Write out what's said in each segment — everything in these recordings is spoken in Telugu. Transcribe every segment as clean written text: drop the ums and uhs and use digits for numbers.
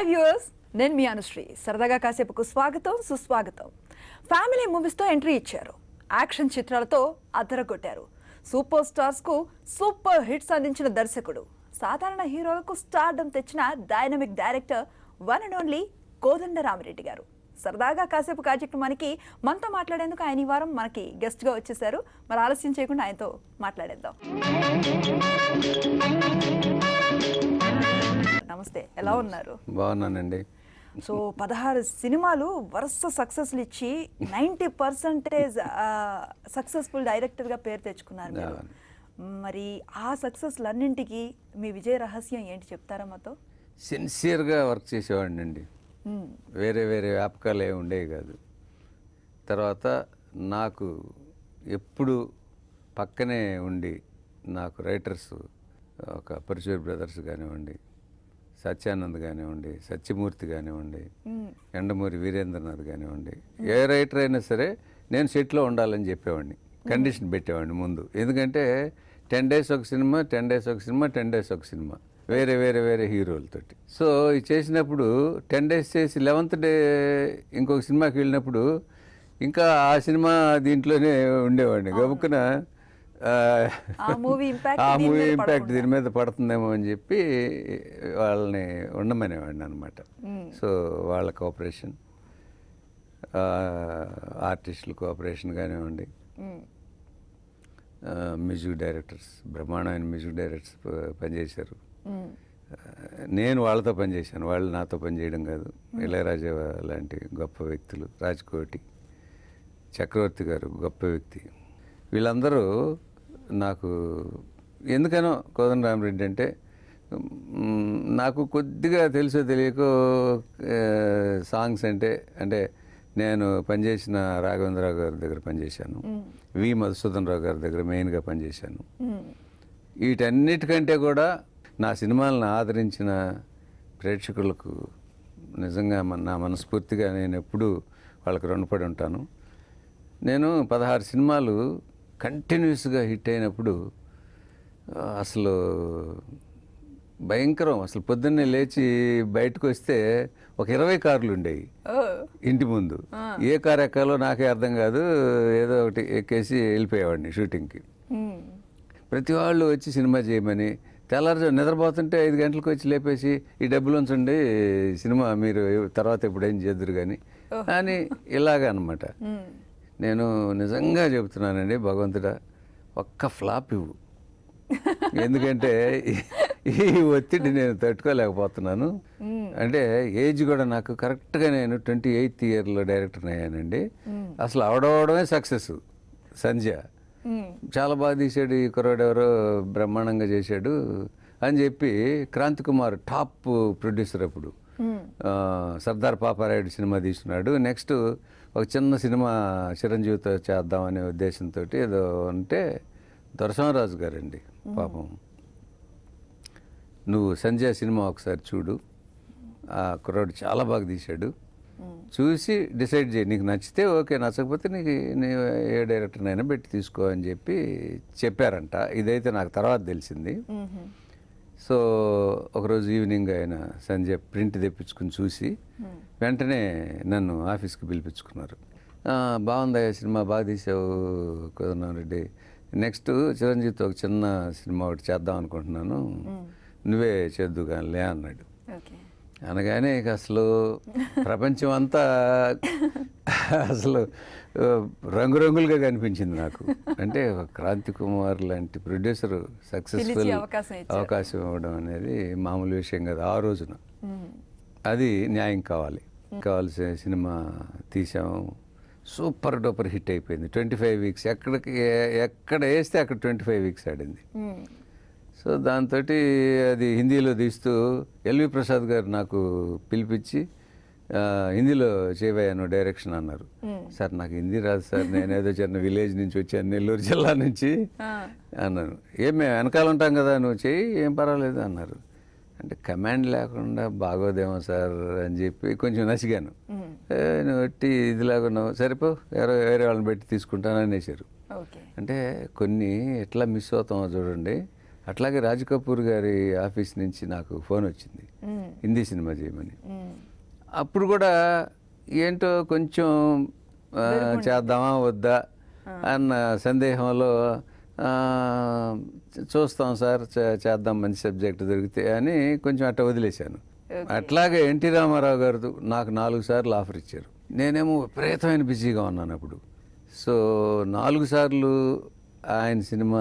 హాయ్ వ్యూవర్స్, నేను మీ అనుశ్రీ. సరదాగా కాసేపుకు స్వాగతం, సుస్వాగతం. ఫ్యామిలీ మూవీస్తో ఎంట్రీ ఇచ్చారు. యాక్షన్ చిత్రాలతో అదరగొట్టారు. సూపర్ స్టార్స్కు సూపర్ హిట్స్ అందించిన దర్శకుడు. సాధారణ హీరోలకు స్టార్డమ్ తెచ్చిన dynamic director one and only Kodandarami Reddy గారు. సరదాగా కాసేపు కార్యక్రమానికి మనతో మాట్లాడేందుకు ఆయన ఈ వారం మనకి గెస్ట్గా వచ్చేసారు. మరి ఆలస్యం చేయకుండా ఆయనతో మాట్లాడేద్దాం. నమస్తే, ఎలా ఉన్నారు? బాగున్నానండి. సో 16 సినిమాలు వరుస సక్సెస్లు ఇచ్చి 90% సక్సెస్ఫుల్ డైరెక్టర్గా పేరు తెచ్చుకున్నారు మీరు. మరి ఆ సక్సెస్లన్నింటికి మీ విజయ రహస్యం ఏంటి చెప్తారా మాతో? సిన్సియర్గా వర్క్ చేసేవాడిని అండి. వేరే వేరే వ్యాపకాలు ఏమి ఉండేవి కాదు. తర్వాత నాకు ఎప్పుడు పక్కనే ఉండి నాకు రైటర్స్, ఒక పరశురామ్ బ్రదర్స్ కానివ్వండి, సత్యానంద్ కానివ్వండి, సత్యమూర్తి కానివ్వండి, ఎండమూరి వీరేంద్రనాథ్ కానివ్వండి, ఏ రైటర్ అయినా సరే నేను సెట్లో ఉండాలని చెప్పేవాడిని, కండిషన్ పెట్టేవాడిని ముందు. ఎందుకంటే 10 days ఒక సినిమా, 10 days ఒక సినిమా, 10 days ఒక సినిమా, వేరే వేరే వేరే హీరోలతోటి. సో ఇది చేసినప్పుడు 10 days చేసి 11th day ఇంకొక సినిమాకి వెళ్ళినప్పుడు ఇంకా ఆ సినిమా దీంట్లోనే ఉండేవాడిని. గబుక్కున ఆ మూవీ ఇంపాక్ట్ దీని మీద పడుతుందేమో అని చెప్పి వాళ్ళని ఉండమనేవాడిని అనమాట. సో వాళ్ళ కోఆపరేషన్, ఆర్టిస్టుల కోఆపరేషన్ కానివ్వండి, మ్యూజిక్ డైరెక్టర్స్, బ్రహ్మాండమైన మ్యూజిక్ డైరెక్టర్స్ పనిచేశారు. నేను వాళ్ళతో పనిచేశాను, వాళ్ళు నాతో పనిచేయడం కాదు. ఇళయరాజా లాంటి గొప్ప వ్యక్తులు, రాజ్కోటి, చక్రవర్తి గారు గొప్ప వ్యక్తి, వీళ్ళందరూ నాకు ఎందుకనో కోదండరామిరెడ్డి అంటే నాకు కొద్దిగా తెలుసో తెలియకో సాంగ్స్ అంటే నేను పనిచేసిన రాఘవేంద్రరావు గారి దగ్గర పనిచేశాను, వి మధుసూదన్ రావు గారి దగ్గర మెయిన్గా పనిచేశాను. వీటన్నిటికంటే కూడా నా సినిమాలను ఆదరించిన ప్రేక్షకులకు నిజంగా నా మనస్ఫూర్తిగా నేను ఎప్పుడూ వాళ్ళకి రుణపడి ఉంటాను. నేను 16 సినిమాలు కంటిన్యూస్గా హిట్ అయినప్పుడు అసలు భయంకరం. అసలు పొద్దున్నే లేచి బయటకు వస్తే ఒక 20 కార్లు ఉండేవి ఇంటి ముందు. ఏ కారు ఎక్కాలో నాకే అర్థం కాదు, ఏదో ఒకటి ఎక్కేసి వెళ్ళిపోయేవాడిని షూటింగ్కి. ప్రతి వాళ్ళు వచ్చి సినిమా చేయమని, తెల్లారు నిద్రపోతుంటే 5 గంటలకు వచ్చి లేపేసి ఈ డబ్బులు ఉంచండి, సినిమా మీరు తర్వాత ఎప్పుడేం చేద్దరు కానీ అని ఇలాగ అనమాట. నేను నిజంగా చెబుతున్నానండి, భగవంతుడా ఒక్క ఫ్లాప్ ఇవ్వు, ఎందుకంటే ఈ ఒత్తిడి నేను తట్టుకోలేకపోతున్నాను. అంటే ఏజ్ కూడా నాకు కరెక్ట్గా నేను 28th yearలో డైరెక్టర్ అయ్యానండి. అసలు అవడమే సక్సెస్. సంధ్య చాలా బాగా తీసాడు, ఈ కుర్రాడు ఎవరో బ్రహ్మాండంగా చేశాడు అని చెప్పి క్రాంతి కుమార్ టాప్ ప్రొడ్యూసర్ అప్పుడు సర్దార్ పాపారాయుడు సినిమా తీస్తున్నాడు. నెక్స్ట్ ఒక చిన్న సినిమా చిరంజీవితో చేద్దామనే ఉద్దేశంతో ఏదో అంటే దొరసింహరాజు గారండి పాపం, నువ్వు సంజయ్ సినిమా ఒకసారి చూడు, ఆ కుర్రాడు చాలా బాగా తీశాడు, చూసి డిసైడ్ చేయి, నీకు నచ్చితే ఓకే, నచ్చకపోతే నీకు ఏ డైరెక్టర్నైనా పెట్టి తీసుకో అని చెప్పి చెప్పారంట. ఇదైతే నాకు తర్వాత తెలిసింది. సో ఒకరోజు ఈవినింగ్ ఆయన సంజయ్ ప్రింట్ తెప్పించుకుని చూసి వెంటనే నన్ను ఆఫీస్కి పిలిపించుకున్నారు. బాగుందా సినిమా, బాగా తీసావు కోదండరామిరెడ్డి, నెక్స్ట్ చిరంజీవితో ఒక చిన్న సినిమా ఒకటి చేద్దాం అనుకుంటున్నాను, నువ్వే చేద్దు కానిలే అన్నాడు. అనగానే ఇక అసలు ప్రపంచం అంతా అసలు రంగురంగులుగా కనిపించింది నాకు. అంటే క్రాంతి కుమార్ లాంటి ప్రొడ్యూసర్ సక్సెస్ఫుల్ అవకాశం ఇవ్వడం అనేది మామూలు విషయం కాదు ఆ రోజున. అది న్యాయం కావాల్సిన సినిమా తీసాము, సూపర్ డూపర్ హిట్ అయిపోయింది. 25 weeks ఎక్కడ వేస్తే అక్కడ 25 weeks ఆడింది. సో దాంతో అది హిందీలో తీస్తూ ఎల్వి ప్రసాద్ గారు నాకు పిలిపించి హిందీలో చేయబోయాను డైరెక్షన్ అన్నారు. సార్ నాకు హిందీ రాదు సార్, నేనేదో చిన్న విలేజ్ నుంచి వచ్చాను, నెల్లూరు జిల్లా నుంచి అన్నాను. మేము వెనకాల ఉంటాం కదా, నువ్వు చేయి, ఏం పర్వాలేదు అన్నారు. అంటే కమాండ్ లేకుండా బాగోదేమో సార్ అని చెప్పి కొంచెం నసిగాను. నువ్వు పెట్టి ఇదిలాగా ఉన్నావు, సరిపో వేరే వాళ్ళని పెట్టి తీసుకుంటాను అనేసారు. అంటే కొన్ని ఎట్లా మిస్ అవుతామో చూడండి. అట్లాగే రాజ్ కపూర్ గారి ఆఫీస్ నుంచి నాకు ఫోన్ వచ్చింది హిందీ సినిమా చేయమని. అప్పుడు కూడా ఏంటో కొంచెం చేద్దామా వద్దా అన్న సందేహంలో చూస్తాం సార్, చేద్దాం, మంచి సబ్జెక్ట్ దొరికితే అని కొంచెం అట్ట వదిలేశాను. అట్లాగే ఎన్టీ రామారావు గారు నాకు 4 సార్లు ఆఫర్ ఇచ్చారు. నేనేమో విపరీతమైన బిజీగా ఉన్నాను అప్పుడు. సో 4 సార్లు ఆయన సినిమా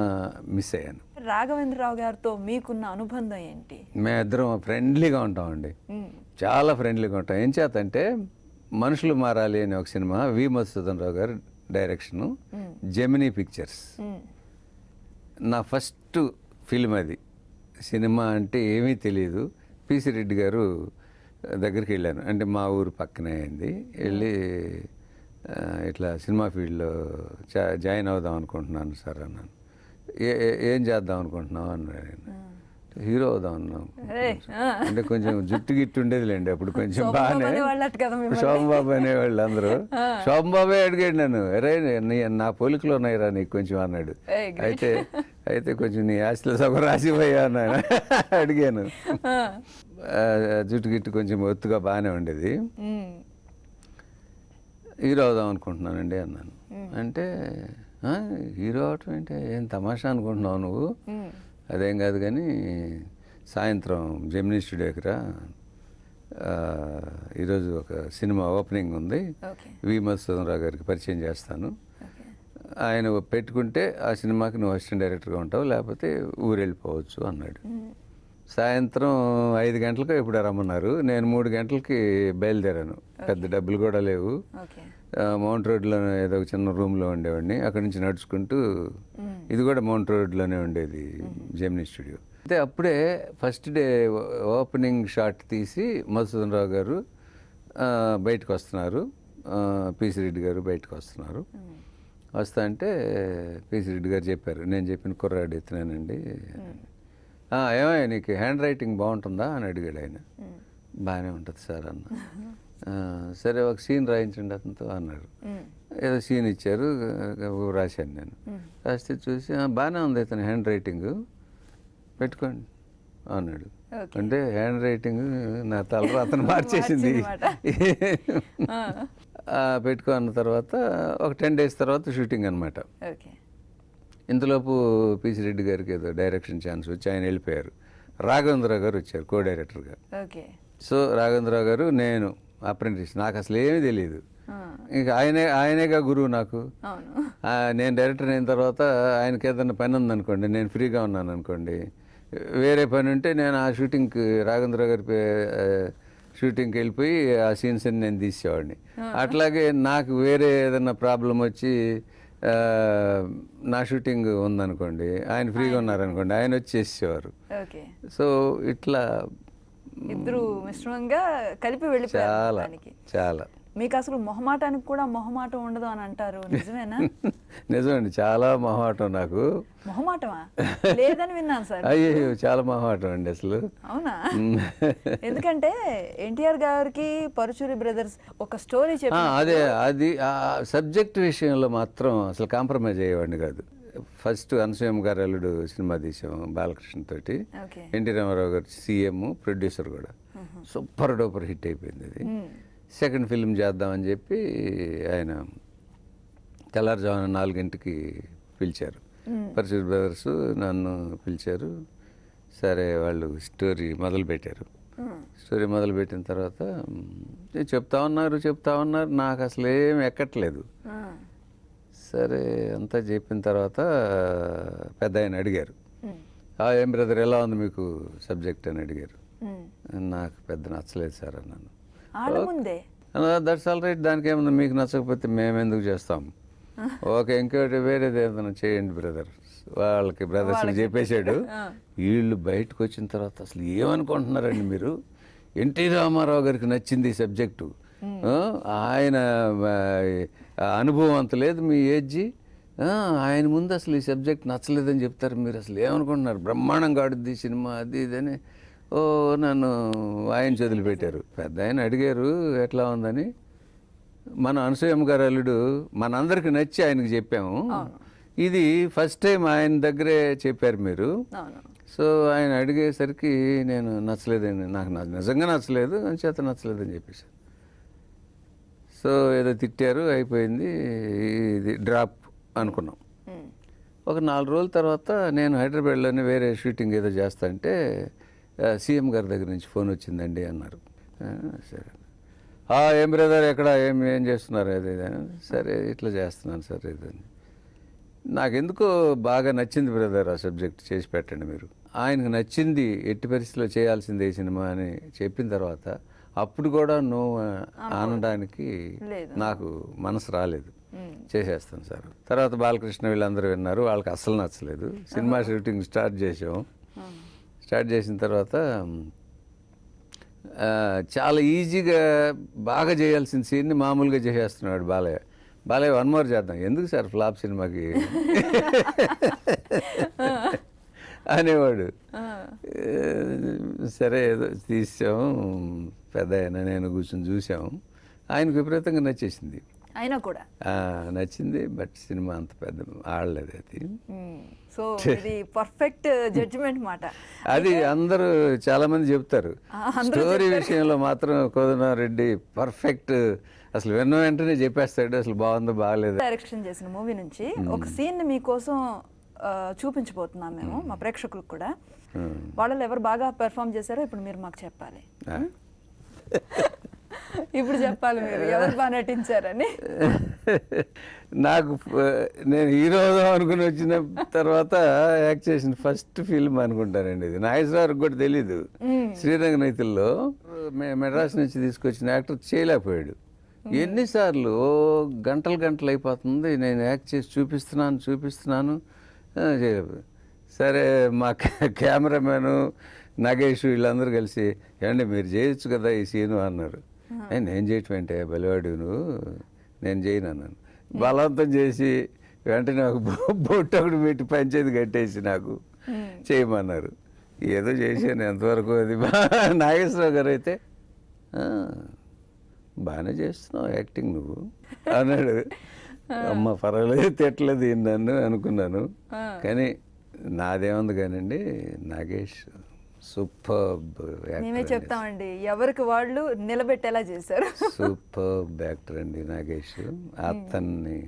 మిస్ అయ్యాను. రాఘవేంద్రరావు గారితో మీకున్న అనుబంధం ఏంటి? మేమిద్దరం ఫ్రెండ్లీగా ఉంటామండి, చాలా ఫ్రెండ్లీగా ఉంటాం. ఏం చేతంటే మనుషులు మారాలి అనే ఒక సినిమా, వి మధుసూదన్ రావు గారు డైరెక్షను, జెమినీ పిక్చర్స్. నా ఫస్ట్ ఫిల్మ్ అది. సినిమా అంటే ఏమీ తెలియదు. పిసి రెడ్డి గారు దగ్గరికి వెళ్ళాను, అంటే మా ఊరు పక్కనే అయింది. వెళ్ళి ఇట్లా సినిమా ఫీల్డ్లో జాయిన్ అవుదాం అనుకుంటున్నాను సార్ అన్నాను. ఏం చేద్దాం అనుకుంటున్నావు అన్నాడు ఆయన. హీరో అవుదాం అన్నాం. అంటే కొంచెం జుట్టు గిట్టు ఉండేదిలేండి అప్పుడు, కొంచెం బాగానే. శోభంబాబు అనేవాళ్ళు అందరూ. శోభంబాబే అడిగాడు నన్ను, అరే నా పోలికలో ఉన్నాయిరా నీకు కొంచెం అన్నాడు. అయితే కొంచెం నీ ఆస్తిలో సగం రాసిపోయా అన్నాను. అడిగాను. జుట్టు గిట్టు కొంచెం ఒత్తుగా బాగానే ఉండేది. హీరో అవుదాం అనుకుంటున్నానండి అన్నాను. అంటే హీరో అవటం అంటే ఏం తమాషా అనుకుంటున్నావు నువ్వు? అదేం కాదు కానీ సాయంత్రం జెమినీ స్టూడియోకి రా, ఈరోజు ఒక సినిమా ఓపెనింగ్ ఉంది, వి మధుసూదన్ రావు గారికి పరిచయం చేస్తాను, ఆయన పెట్టుకుంటే ఆ సినిమాకి నువ్వు అసిస్టెంట్ డైరెక్టర్గా ఉంటావు, లేకపోతే ఊరు వెళ్ళిపోవచ్చు అన్నాడు. సాయంత్రం 5 గంటలకు ఇప్పుడు రమ్మన్నారు. నేను 3 గంటలకి బయలుదేరాను. పెద్ద డబ్బులు కూడా లేవు. మౌంట్ రోడ్లో ఏదో ఒక చిన్న రూమ్లో ఉండేవాడిని. అక్కడి నుంచి నడుచుకుంటూ, ఇది కూడా మౌంట్ రోడ్లోనే ఉండేది జెమినీ స్టూడియో. అయితే అప్పుడే ఫస్ట్ డే ఓపెనింగ్ షాట్ తీసి మధుసూదన్ రావు గారు బయటకు వస్తున్నారు, పిసి రెడ్డి గారు బయటకు వస్తున్నారు. వస్తా అంటే పిసి రెడ్డి గారు చెప్పారు, నేను చెప్పిన కుర్రాడు ఎత్తున్నానండి. ఏమయ్యా నీకు హ్యాండ్ రైటింగ్ బాగుంటుందా అని అడిగాడు ఆయన. బాగానే ఉంటుంది సార్ అన్న. సరే ఒక సీన్ రాయించండి అతనితో అన్నాడు. ఏదో సీన్ ఇచ్చారు, రాశాను నేను. రాస్తే చూసి బాగానే ఉంది అతని హ్యాండ్ రైటింగ్, పెట్టుకోండి అన్నాడు. అంటే హ్యాండ్ రైటింగ్ నా తల అతను మార్చేసింది. పెట్టుకో అన్న తర్వాత ఒక 10 days తర్వాత షూటింగ్ అనమాట. ఇంతలోపు పిసి రెడ్డి గారికి ఏదో డైరెక్షన్ ఛాన్స్ వచ్చి ఆయన వెళ్ళిపోయారు. రాఘవేంద్రరావు గారు వచ్చారు కో డైరెక్టర్గా. సో రాఘవేంద్రరావు గారు, నేను అప్రెంటిస్, నాకు అసలు ఏమీ తెలియదు. ఇంకా ఆయనేగా గురువు నాకు. నేను డైరెక్టర్ అయిన తర్వాత ఆయనకి ఏదైనా పని ఉందనుకోండి, నేను ఫ్రీగా ఉన్నాను అనుకోండి, వేరే పని ఉంటే నేను ఆ షూటింగ్కి, రాఘవేంద్రరావు గారి షూటింగ్కి వెళ్ళిపోయి ఆ సీన్స్ అన్ని నేను తీసేవాడిని. అట్లాగే నాకు వేరే ఏదైనా ప్రాబ్లం వచ్చి నా షూటింగ్ ఉందనుకోండి, ఆయన ఫ్రీగా ఉన్నారనుకోండి, ఆయన వచ్చి చేసేవారు. సో ఇట్లా ఇద్దరు మిశ్రమంగా కలిపి వెళ్ళిపోయారు. చాలా మీకు అసలు మొహమాటానికి కూడా మొహమాటం ఉండదు అని అంటారు, నిజమేనా? నిజమండి, చాలా మొహమాటం నాకు. మొహమాటమా? లేదని విన్నాను సార్. అయ్యో చాలా మొహమాటం అండి అసలు. అవునా? ఎందుకంటే ఎన్టీఆర్ గారికి పరుచూరి బ్రదర్స్ ఒక స్టోరీ చెప్పి, అదే అది సబ్జెక్ట్ విషయంలో మాత్రం అసలు కాంప్రమైజ్ అయ్యేవాడిని కాదు. ఫస్ట్ అనసూయమ్మ గారు అల్లుడు సినిమా తీసాము బాలకృష్ణ తోటి. ఎన్టీ రామారావు గారు సీఎం, ప్రొడ్యూసర్ కూడా. సూపర్ డూపర్ హిట్ అయిపోయింది అది. సెకండ్ ఫిల్మ్ చేద్దామని చెప్పి ఆయన తెల్లారుజామున 4 గంటలకి పిలిచారు. పరశుర్ బ్రదర్స్ నన్ను పిలిచారు. సరే వాళ్ళు స్టోరీ మొదలుపెట్టారు. స్టోరీ మొదలుపెట్టిన తర్వాత చెప్తా ఉన్నారు, నాకు అసలు ఏం ఎక్కట్లేదు. సరే అంతా చెప్పిన తర్వాత పెద్ద ఆయన అడిగారు, ఏం బ్రదర్ ఎలా ఉంది మీకు సబ్జెక్ట్ అని అడిగారు. నాకు పెద్ద నచ్చలేదు సార్ అన్నాను. దట్స్ ఆల్ రైట్, దానికి ఏమన్నా మీకు నచ్చకపోతే మేము ఎందుకు చేస్తాం, ఓకే ఇంకోటి వేరేది ఏదైనా చేయండి బ్రదర్, వాళ్ళకి బ్రదర్స్కి చెప్పేశాడు. వీళ్ళు బయటకు వచ్చిన తర్వాత అసలు ఏమనుకుంటున్నారండి మీరు, ఎన్టీ రామారావు గారికి నచ్చింది ఈ సబ్జెక్టు, ఆయన అనుభవం అంత లేదు మీ ఏజ్జి, ఆయన ముందు అసలు ఈ సబ్జెక్ట్ నచ్చలేదని చెప్తారు, మీరు అసలు ఏమనుకుంటున్నారు, బ్రహ్మాండంగా ఆడుద్ది సినిమా అది ఇదని నన్ను ఆయన వదిలిపెట్టారు. పెద్ద ఆయన అడిగారు ఎట్లా ఉందని. మన అనసూయమ్మ గారు అల్లుడు మనందరికి నచ్చి ఆయనకి చెప్పాము. ఇది ఫస్ట్ టైం ఆయన దగ్గరే చెప్పారు మీరు, సో ఆయన అడిగేసరికి నేను నచ్చలేదండి, నాకు నిజంగా నచ్చలేదు, చేత నచ్చలేదని చెప్పేసి. సో ఏదో తిట్టారు, అయిపోయింది, ఇది డ్రాప్ అనుకున్నాం. ఒక 4 రోజుల తర్వాత నేను హైదరాబాద్లోనే వేరే షూటింగ్ ఏదో చేస్తా అంటే సీఎం గారి దగ్గర నుంచి ఫోన్ వచ్చిందండి అన్నారు. సరే, ఏం బ్రదర్ ఎక్కడ ఏం చేస్తున్నారు అది ఇది అని. సరే ఇట్లా చేస్తున్నాను సార్ ఇదని. నాకెందుకో బాగా నచ్చింది బ్రదర్, ఆ సబ్జెక్ట్ చేసి పెట్టండి మీరు. ఆయనకు నచ్చింది, ఎట్టి పరిస్థితిలో చేయాల్సిందే ఈ సినిమా అని చెప్పిన తర్వాత అప్పుడు కూడా నువ్వు అనడానికి నాకు మనసు రాలేదు. చేసేస్తాను సార్. తర్వాత బాలకృష్ణ వీళ్ళందరూ విన్నారు, వాళ్ళకి అస్సలు నచ్చలేదు. సినిమా షూటింగ్ స్టార్ట్ చేసాం. స్టార్ట్ చేసిన తర్వాత చాలా ఈజీగా బాగా చేయాల్సిన సీన్ని మామూలుగా చేసేస్తున్నాడు బాలయ్య. 1 మోర్ చేద్దాం, ఎందుకు సార్ ఫ్లాప్ సినిమాకి అనేవాడు. సరే ఏదో తీసాం, పెద్ద ఆయన నేను కూర్చొని చూసాం. ఆయనకు విపరీతంగా నచ్చేసింది. అయినా కూడా నచ్చింది, బట్ సినిమా అంత పెద్ద ఆడలేదు అది. సో ఇది పర్ఫెక్ట్ జడ్జిమెంట్ మాట. అది అందరూ చాలా మంది చెప్తారు. స్టోరీ విషయంలో మాత్రం కోదండరామిరెడ్డి పర్ఫెక్ట్, అసలు విన్న వెంటనే చెప్పేస్తాడు అసలు బాగుందో బాగలేదు. డైరెక్షన్ చేసిన మూవీ నుంచి ఒక సీన్ మీకోసం చూపించబోతున్నాం మేము, మా ప్రేక్షకులకు కూడా. వాళ్ళలో ఎవరు బాగా పెర్ఫామ్ చేశారో ఇప్పుడు మీరు మాకు చెప్పాలి. ఇప్పుడు చెప్పాలి మీరు ఎవరు బాగా నటించారని. నాకు నేను హీరో అనుకుని వచ్చిన తర్వాత యాక్ట్ చేసిన ఫస్ట్ ఫిల్మ్ అనుకుంటానండి ఇది. నాగేశ్వరరావుకి కూడా తెలీదు. శ్రీరంగనైతుల్లో మెడ్రాస్ నుంచి తీసుకొచ్చిన యాక్టర్ చేయలేకపోయాడు. ఎన్నిసార్లు గంటలు అయిపోతుంది, నేను యాక్ట్ చేసి చూపిస్తున్నాను చేయలేకపోయాడు. సరే మా కెమెరామెను నగేష్ వీళ్ళందరూ కలిసి, ఏమండి మీరు చేయొచ్చు కదా ఈ సీను అన్నారు. నేను చేయటం ఏంటే బలివాడు నువ్వు, నేను చేయను అన్నాను. బలవంతం చేసి వెంటనే ఒక బొట్టు ఒకటి పెట్టి పంచేది కట్టేసి నాకు చేయమన్నారు. ఏదో చేశాను ఎంతవరకు. అది నాగేశ్వరరావు గారు అయితే బాగానే చేస్తున్నావు యాక్టింగ్ నువ్వు అన్నాడు. అమ్మ పర్వాలేదు, తిట్టలేదు నన్ను అనుకున్నాను. కానీ నాదేముంది కానండి, నాగేష్ సూపర్బ్ యాక్టర్. మేమే చెప్తామండి, ఎవరికి వాళ్ళు నిలబెట్టేలా చేశారు. సూపర్బ్ యాక్టర్ అండి నాగేష్. అతన్ని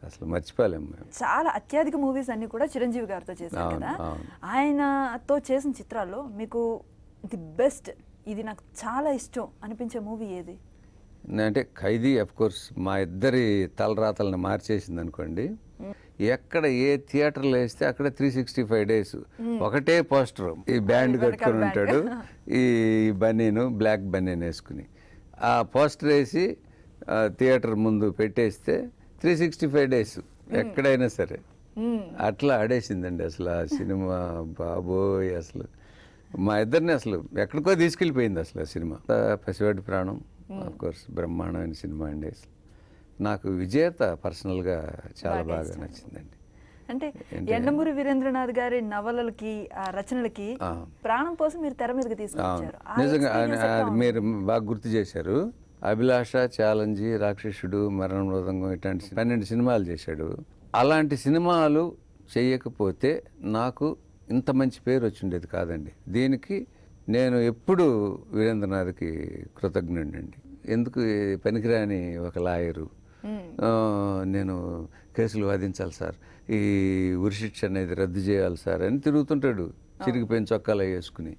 అసలు మర్చిపోలేము మేము. చాలా అత్యధిక మూవీస్ అన్ని కూడా చిరంజీవి గారితో చేశారు కదా. ఆయనతో చేసిన చిత్రాల్లో మీకు ది బెస్ట్, ఇది నాకు చాలా ఇష్టం అనిపించే మూవీ ఏది? అంటే ఖైదీ అఫ్ కోర్స్ మా ఇద్దరి తలరాతల్ని మార్చేసింది అనుకోండి. ఎక్కడ ఏ థియేటర్లో వేస్తే అక్కడ 365 days ఒకటే పోస్టర్, ఈ బ్యాండ్ కట్టుకుని ఉంటాడు, ఈ బనీను బ్లాక్ బనీన్ వేసుకుని ఆ పోస్టర్ వేసి థియేటర్ ముందు పెట్టేస్తే 365 days ఎక్కడైనా సరే అట్లా ఆడేసిందండి అసలు ఆ సినిమా. బాబోయ్, అసలు మా ఇద్దరిని అసలు ఎక్కడికో తీసుకెళ్ళిపోయింది అసలు ఆ సినిమా. పసివాడి ప్రాణం ఆఫ్ కోర్స్ బ్రహ్మాండమైన సినిమా అండి. అసలు నాకు విజేత పర్సనల్గా చాలా బాగా నచ్చిందండి. అంటే యండమూరి వీరేంద్రనాథ్ గారి నవలలకి, రచనలకి ప్రాణం కోసం మీరు తెర మీదకి తీసుకొచ్చారు. నిజంగా మీరు బాగా గుర్తు చేశారు. అభిలాష, ఛాలెంజీ, రాక్షసుడు, మరణ మృదంగం ఇట్లాంటి 12 సినిమాలు చేశాడు. అలాంటి సినిమాలు చేయకపోతే నాకు ఇంత మంచి పేరు వచ్చిండేది కాదండి. దీనికి నేను ఎప్పుడు వీరేంద్రనాథ్కి కృతజ్ఞుడండి. ఎందుకు పనికిరాని ఒక లాయరు, నేను కేసులు వాదించాలి సార్, ఈ ఉరిశిక్ష అనేది రద్దు చేయాలి సార్ అని తిరుగుతుంటాడు చిరిగిపోయిన చొక్కాలు వేసుకుని.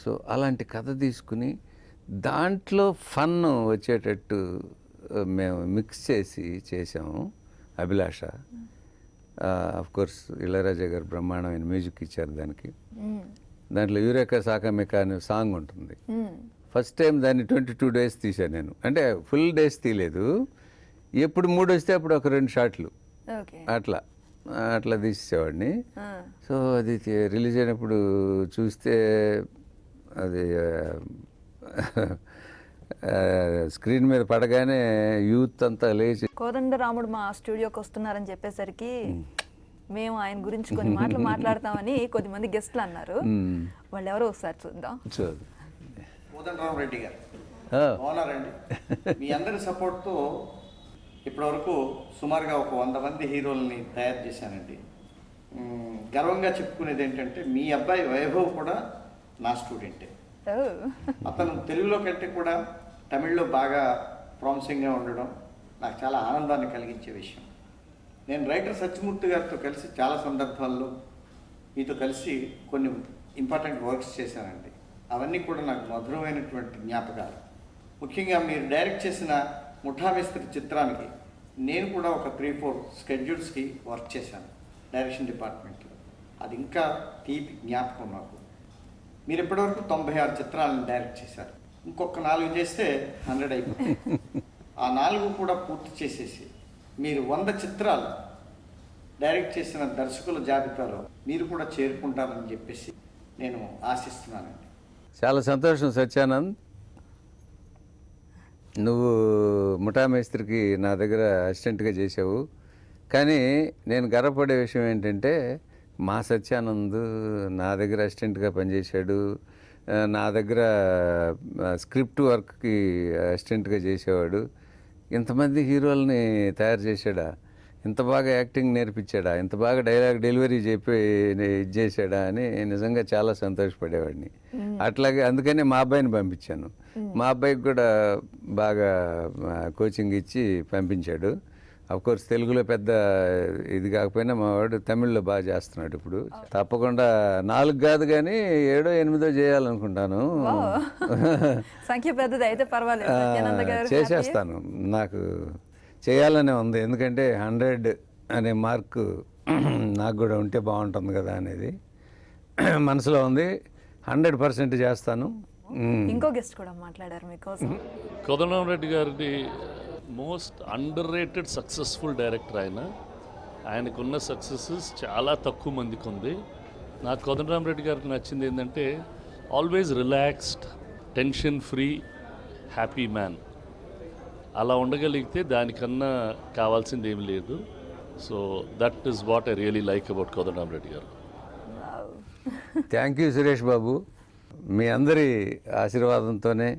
సో అలాంటి కథ తీసుకుని దాంట్లో ఫన్ వచ్చేటట్టు మేము మిక్స్ చేసి చేసాము అభిలాష. ఆఫ్ కోర్స్ ఇళయరాజా గారు బ్రహ్మాండమైన మ్యూజిక్ ఇచ్చారు దానికి. దాంట్లో యూరేకా సాకమికా అనే సాంగ్ ఉంటుంది. ఫస్ట్ టైం దాన్ని 22 days తీసాను నేను. అంటే ఫుల్ డేస్ తీయలేదు, ఎప్పుడు 3 వస్తే అప్పుడు ఒక 2 షాట్లు అట్లా తీసేవాడిని. సో అది రిలీజ్ అయినప్పుడు చూస్తే అది స్క్రీన్ మీద పడగానే యూత్ అంతా లేచి కోదండరాముడు మా స్టూడియోకి వస్తున్నారని చెప్పేసరికి మేము ఆయన గురించి కొన్ని మాటలు మాట్లాడతామని కొద్దిమంది గెస్ట్లు అన్నారు. వాళ్ళు ఎవరో ఒకసారి చూద్దాం. కోదండరామిరెడ్డి గారు బాగున్నారండి? మీ అందరి సపోర్ట్తో ఇప్పటివరకు సుమారుగా ఒక 100 మంది హీరోల్ని తయారు చేశానండి. గర్వంగా చెప్పుకునేది ఏంటంటే మీ అబ్బాయి వైభవ్ కూడా నా స్టూడెంటే. అతను తెలుగులో కంటే కూడా తమిళ్లో బాగా ప్రామిసింగ్గా ఉండడం నాకు చాలా ఆనందాన్ని కలిగించే విషయం. నేను రైటర్ సత్యమూర్తి గారితో కలిసి చాలా సందర్భాల్లో మీతో కలిసి కొన్ని ఇంపార్టెంట్ వర్క్స్ చేశానండి. అవన్నీ కూడా నాకు మధురమైనటువంటి జ్ఞాపకాలు. ముఖ్యంగా మీరు డైరెక్ట్ చేసిన ముఠా మేస్త్రి చిత్రానికి నేను కూడా ఒక 3-4 స్కెడ్యూల్స్కి వర్క్ చేశాను డైరెక్షన్ డిపార్ట్మెంట్లో. అది ఇంకా తీపి జ్ఞాపకం నాకు. మీరు ఇప్పటివరకు 96 చిత్రాలను డైరెక్ట్ చేశారు. ఇంకొక 4 చేస్తే 100 అయిపోతుంది. ఆ 4 కూడా పూర్తి చేసేసి మీరు 100 చిత్రాలు డైరెక్ట్ చేసిన దర్శకుల జాబితాలో మీరు కూడా చేరుకుంటారని చెప్పేసి నేను ఆశిస్తున్నానండి. చాలా సంతోషం సత్యానంద్. నువ్వు ముఠా మేస్త్రికి నా దగ్గర అసిస్టెంట్గా చేసావు. కానీ నేను గర్వపడే విషయం ఏంటంటే మా సత్యానంద్ నా దగ్గర అసిస్టెంట్గా పనిచేశాడు. నా దగ్గర స్క్రిప్ట్ వర్క్కి అసిస్టెంట్గా చేసేవాడు. ఇంతమంది హీరోలని తయారు చేశాడా, ఇంత బాగా యాక్టింగ్ నేర్పించాడా, ఇంత బాగా డైలాగ్ డెలివరీ చెప్పి ఇది చేశాడా అని నిజంగా చాలా సంతోషపడేవాడిని. అట్లాగే అందుకనే మా అబ్బాయిని పంపించాను. మా అబ్బాయికి కూడా బాగా కోచింగ్ ఇచ్చి పంపించాడు. కోర్స్ తెలుగులో పెద్ద ఇది కాకపోయినా మా వాడు తమిళ్లో బాగా చేస్తున్నాడు ఇప్పుడు. తప్పకుండా 4 కాదు కానీ 7, 8 చేయాలనుకుంటాను. సంఖ్య పెద్దది అయితే పర్వాలేదు. సత్యానంద గారు చేసేస్తాను. నాకు చేయాలనే ఉంది. ఎందుకంటే 100 అనే మార్కు నాకు కూడా ఉంటే బాగుంటుంది కదా అనేది మనసులో ఉంది. 100% చేస్తాను. ఇంకో గెస్ట్ కూడా మాట్లాడారు మీకోసం. కోదండరామరెడ్డి గారిది most under rated successful director. ఆయనకున్న సక్సెసెస్ చాలా తక్కువ మందికి ఉంది. నాకు కోదండరామరెడ్డి గారికి నచ్చింది ఏంటంటే always relaxed, tension free, happy man. అలా ఉండగలిగితే దానికన్నా కావాల్సింది ఏమి లేదు. So that is what I really like about Kodandarama Reddy గారు. Thank you Suresh Babu. మీ అందరి ఆశీర్వాదంతోనే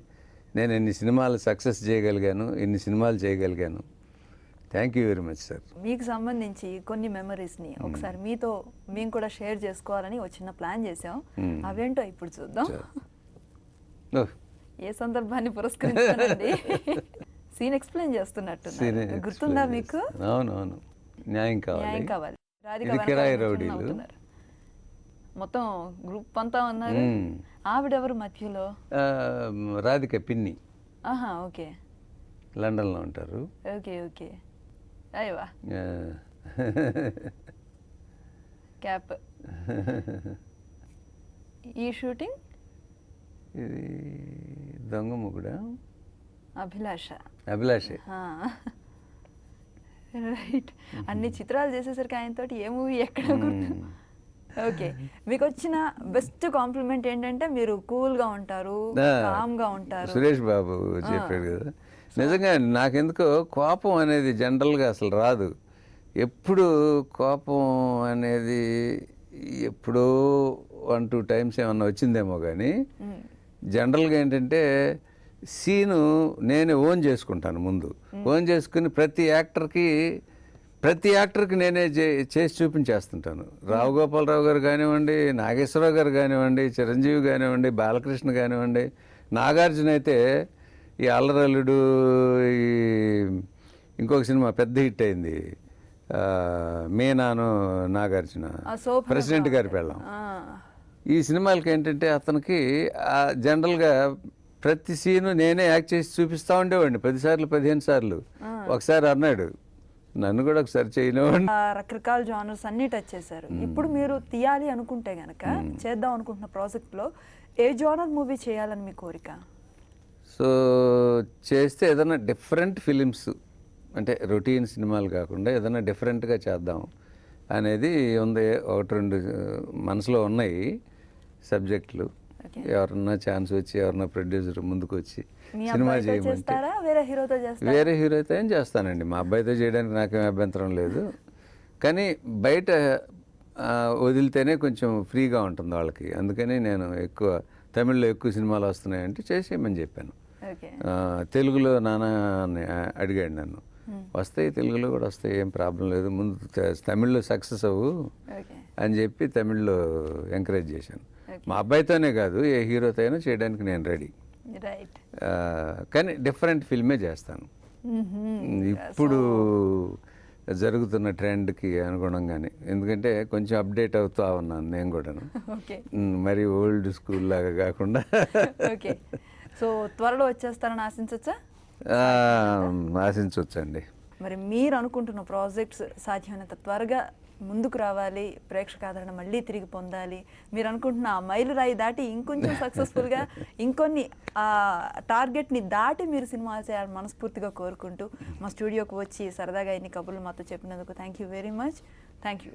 నేను ఇన్ని సినిమాలు సక్సెస్ చేయగలిగాను, ఇన్ని సినిమాలు చేయగలిగాను. Thank you very much sir. మీకు సంబంధించి కొన్ని మెమరీస్ని ఒకసారి మీతో మేము కూడా షేర్ చేసుకోవాలని ఒక చిన్న ప్లాన్ చేసాం. అవేంటో ఇప్పుడు చూద్దాం. ఏ సందర్భాన్ని పురస్కరించానండి? సీన్ ఎక్స్ప్లెయిన్ చేస్తున్నట్టు గుర్తుందా మీకు? అవునవును. న్యాయం న్యాయం కావాలి. కావాలి. ఇది కిరాయి రౌడీలు. మొత్తం గ్రూప్ అంతా ఉన్నారు. ఆవిడెవరు మధ్యలో? రాధిక పిన్ని. ఆహా, ఓకే. లండన్లో ఉంటారు. Okay okay. అయ్యవా క్యాప్. ఈ షూటింగ్ ఇది దొంగ మొగుడా? అభిలాషే. రైట్. అన్ని చిత్రాలు చేసేసరికి ఆయనతోటి ఏ మూవీ ఎక్కడ గుర్తు. ఓకే. మీకు వచ్చిన బెస్ట్ కాంప్లిమెంట్ ఏంటంటే మీరు కూల్గా ఉంటారు, కామ్గా ఉంటారు. సురేష్ బాబు చెప్పాడు కదా, నిజంగా నాకెందుకో కోపం అనేది జనరల్గా అసలు రాదు. ఎప్పుడు కోపం అనేది ఎప్పుడో 1-2 టైమ్స్ ఏమన్నా వచ్చిందేమో కానీ జనరల్గా ఏంటంటే సీను నేనే ఓన్ చేసుకుంటాను. ముందు ఓన్ చేసుకుని ప్రతి యాక్టర్కి నేనే చేసి చూపించేస్తుంటాను. రావు గోపాలరావు గారు కానివ్వండి, నాగేశ్వరరావు గారు కానివ్వండి, చిరంజీవి కానివ్వండి, బాలకృష్ణ కానివ్వండి, నాగార్జున అయితే ఈ అల్లరల్లుడు, ఈ ఇంకొక సినిమా పెద్ద హిట్ అయింది మీనాను నాగార్జున, ప్రెసిడెంట్ గారి పెళ్ళాం. ఈ సినిమాలకి ఏంటంటే అతనికి జనరల్గా ప్రతి సీను నేనే యాక్ట్ చేసి చూపిస్తూ ఉండేవాడిని 10 సార్లు 15 సార్లు. ఒకసారి అన్నాడు నన్ను కూడా ఒకసారి చేయనివ్వండి. రకరకాల జానర్స్ అన్ని టచ్ చేశారు. ఇప్పుడు మీరు తీయాలి అనుకుంటే గనక చేద్దాం అనుకుంటున్న ప్రాజెక్ట్లో ఏ జానర్ మూవీ చేయాలని మీ కోరిక? సో చేస్తే ఏదైనా డిఫరెంట్ ఫిలిమ్స్, అంటే రొటీన్ సినిమాలు కాకుండా ఏదైనా డిఫరెంట్గా చేద్దాం అనేది ఉంది. 1-2 మనసులో ఉన్నాయి సబ్జెక్టులు. ఎవరన్నా ఛాన్స్ వచ్చి ఎవరన్నా ప్రొడ్యూసర్ ముందుకు వచ్చి సినిమా చేయమంటే వేరే హీరోతో ఏం చేస్తానండి. మా అబ్బాయితో చేయడానికి నాకేం అభ్యంతరం లేదు. కానీ బయట వదిలితేనే కొంచెం ఫ్రీగా ఉంటుంది వాళ్ళకి. అందుకని నేను తమిళ్లో ఎక్కువ సినిమాలు వస్తున్నాయంటే చేసేయమని చెప్పాను. తెలుగులో నాన్న అడిగాడు నన్ను, వస్తాయి తెలుగులో కూడా వస్తాయి, ఏం ప్రాబ్లం లేదు, ముందు తమిళ్లో సక్సెస్ అవ్వు, అని చెప్పి తమిళ్లో ఎంకరేజ్ చేశాను. మా అబ్బాయితోనే కాదు, ఏ హీరోతో అయినా చేయడానికి నేను రెడీ. రైట్. కానీ డిఫరెంట్ ఫిల్మే చేస్తాను ఇప్పుడు జరుగుతున్న ట్రెండ్కి అనుగుణంగానే. ఎందుకంటే కొంచెం అప్డేట్ అవుతూ ఉన్నాను నేను కూడాను. ఓకే. మరి ఓల్డ్ స్కూల్ లాగా కాకుండా. ఓకే. సో త్వరలో వచ్చేస్తారని ఆశించవచ్చా? ఆశించవచ్చండి. మరి మీరు అనుకుంటున్న ప్రాజెక్ట్స్ సాధ్యమైనంత త్వరగా ముందుకు రావాలి, ప్రేక్షక ఆదరణ మళ్ళీ తిరిగి పొందాలి, మీరు అనుకుంటున్న ఆ మైలురాయి దాటి ఇంకొంచెం సక్సెస్ఫుల్గా ఇంకొన్ని టార్గెట్ని దాటి మీరు సినిమాలు చేయాలని మనస్ఫూర్తిగా కోరుకుంటూ మా స్టూడియోకి వచ్చి సరదాగా ఇన్ని కబుర్లు మాతో చెప్పినందుకు thank you very much. Thank you.